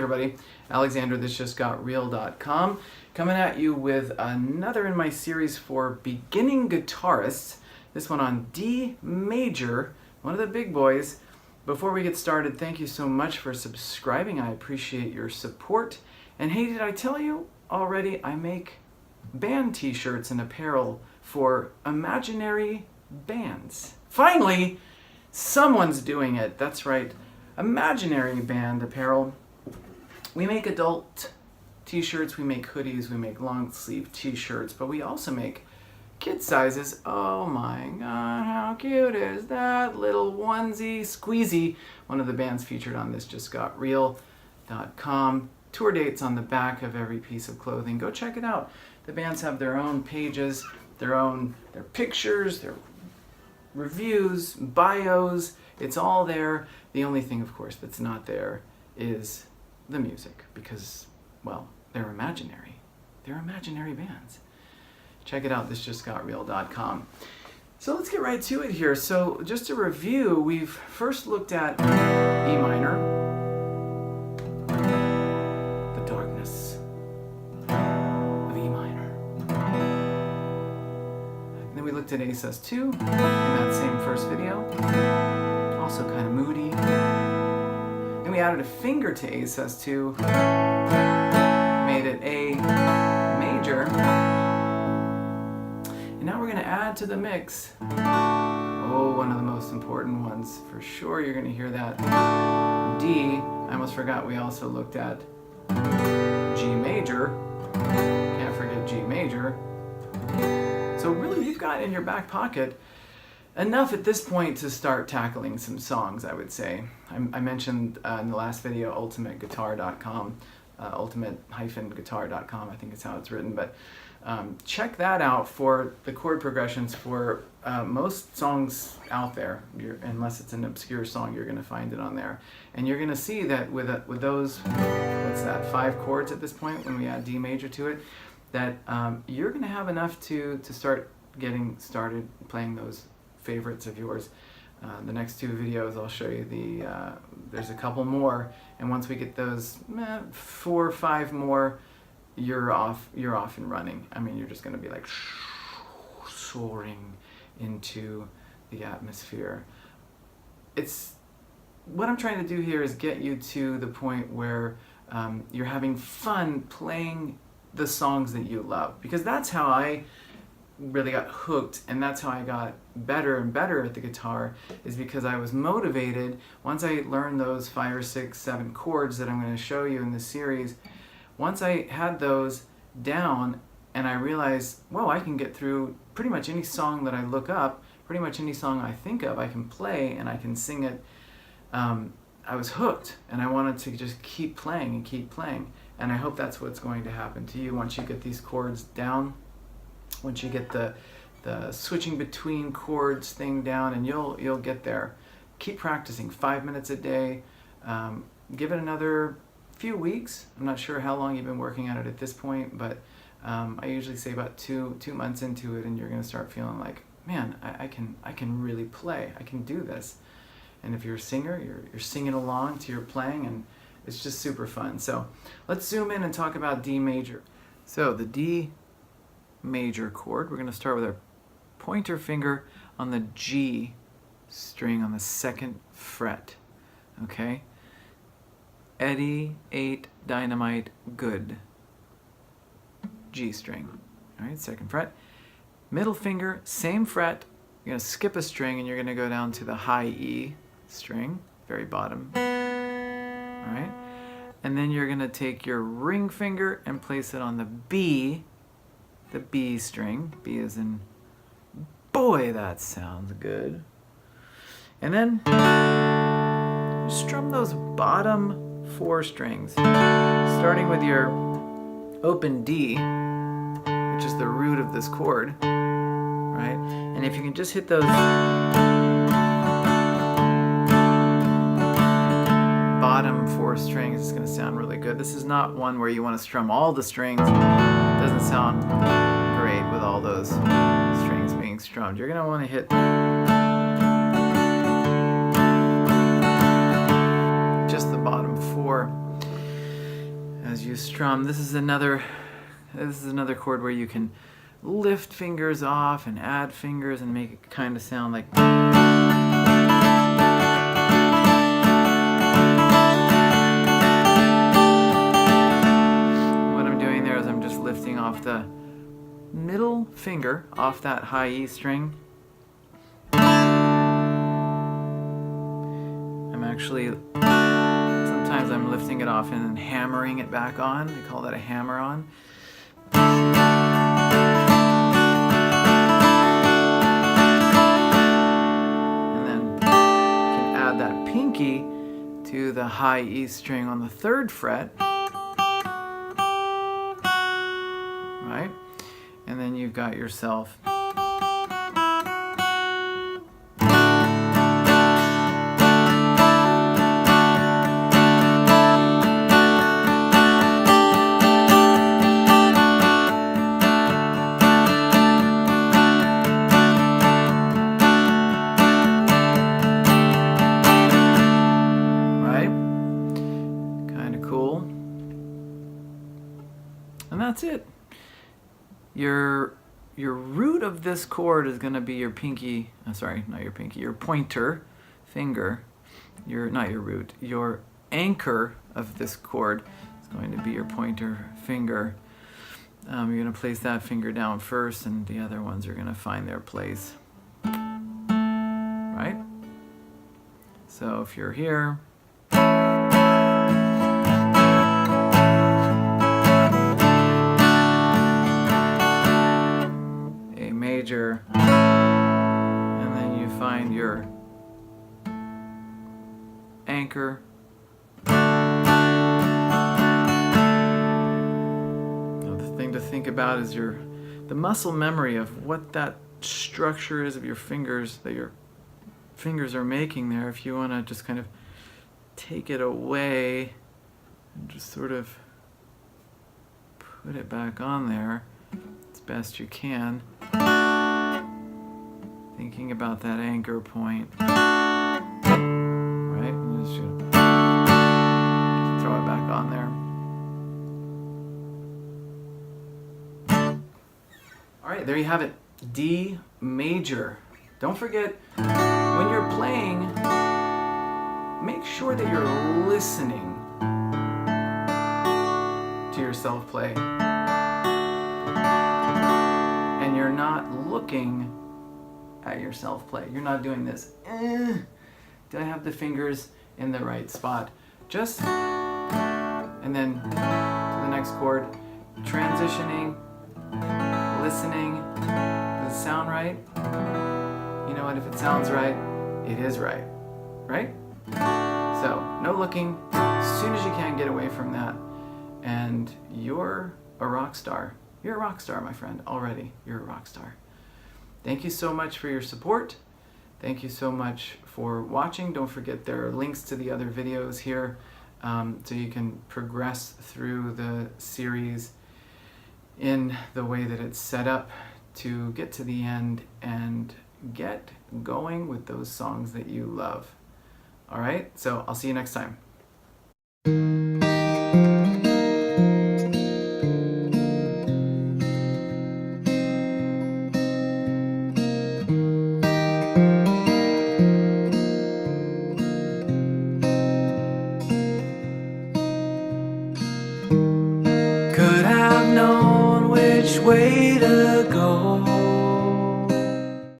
everybody, Alexander, thisjustgotreal.com, coming at you with another in my series for beginning guitarists. This one on D major, one of the big boys. Before we get started, thank you so much for subscribing. I appreciate your support. And hey, did I tell you already, I make band t-shirts and apparel for imaginary bands. Finally, someone's doing it. That's right, imaginary band apparel. We make adult t-shirts, we make hoodies, we make long sleeve t-shirts, but we also make kid sizes. Oh my god, how cute is that little onesie squeezy? One of the bands featured on thisjustgotreal.com. Tour dates on the back of every piece of clothing. Go check it out. The bands have their own pages, their pictures, their reviews, bios. It's all there. The only thing, of course, that's not there is the music because, well, they're imaginary. They're imaginary bands. Check it out, thisjustgotreal.com. So let's get right to it here. So just a review, we've first looked at E minor, the darkness of E minor. And then we looked at ASS2 in that same first video, also kind of moody. Then we added a finger to ASS2, made it A major. And now we're going to add to the mix, one of the most important ones for sure. You're going to hear that D. I almost forgot we also looked at G major. Can't forget G major. So really you've got in your back pocket enough at this point to start tackling some songs, I would say. I mentioned in the last video ultimateguitar.com, ultimate-guitar.com, I think is how it's written, but check that out for the chord progressions for most songs out there. Unless it's an obscure song, you're going to find it on there. And you're going to see that with those, what's that, 5 chords at this point when we add D major to it, that you're going to have enough to start getting started playing those favorites of yours. The next 2 videos I'll show you there's a couple more, and once we get those 4 or 5 more, you're off and running. I mean, you're just going to be like soaring into the atmosphere. It's what I'm trying to do here is get you to the point where you're having fun playing the songs that you love, because that's how I really got hooked, and that's how I got better and better at the guitar, is because I was motivated. Once I learned those 5 or 6, 7 chords that I'm going to show you in this series, once I had those down and I realized, whoa, I can get through pretty much any song that I look up, pretty much any song I think of, I can play and I can sing it. I was hooked, and I wanted to just keep playing and keep playing. And I hope that's what's going to happen to you once you get these chords down, once you get the switching between chords thing down, and you'll get there. Keep practicing 5 minutes a day. Give it another few weeks. I'm not sure how long you've been working at it at this point, but I usually say about two months into it, and you're going to start feeling like, man, I can really play. I can do this. And if you're a singer, you're singing along to your playing, and it's just super fun. So let's zoom in and talk about D major. So the D major chord, we're going to start with our pointer finger on the G string on the 2nd fret. Okay? Eddie, 8, dynamite, good. G string. All right, 2nd fret. Middle finger, same fret. You're going to skip a string and you're going to go down to the high E string, very bottom. All right. And then you're going to take your ring finger and place it on the B string. B as in, boy, that sounds good. And then strum those bottom 4 strings, starting with your open D, which is the root of this chord, right? And if you can just hit those bottom 4 strings, it's going to sound really good. This is not one where you want to strum all the strings. It doesn't sound great with all those strings being strummed. You're going to want to hit just the bottom 4. as you strum. This is another chord where you can lift fingers off and add fingers and make it kind of sound like. What I'm doing there is I'm just lifting off the middle finger off that high E string. I'm actually, sometimes I'm lifting it off and then hammering it back on. They call that a hammer on. And then you can add that pinky to the high E string on the 3rd fret. Right? And then you've got yourself that's it. Your root of this chord is going to be your pinky, sorry, not your pinky, your pointer finger. Not your root. Your anchor of this chord is going to be your pointer finger. You're going to place that finger down first, and the other ones are going to find their place. Right? So if you're here, major, and then you find your anchor. Now, the thing to think about is the muscle memory of what that structure is of your fingers that your fingers are making there. If you want to just kind of take it away and just sort of put it back on there as best you can. Thinking about that anchor point, right? And just throw it back on there. All right, there you have it. D major. Don't forget, when you're playing, make sure that you're listening to yourself play. And you're not looking at yourself play. You're not doing this. Do I have the fingers in the right spot? Just, and then to the next chord, transitioning, listening. Does it sound right? You know what? If it sounds right, it is right. Right? So, no looking. As soon as you can, get away from that. And you're a rock star. You're a rock star, my friend. Already, you're a rock star. Thank you so much for your support. Thank you so much for watching. Don't forget there are links to the other videos here so you can progress through the series in the way that it's set up to get to the end and get going with those songs that you love. All right, so I'll see you next time. Could have known which way to go.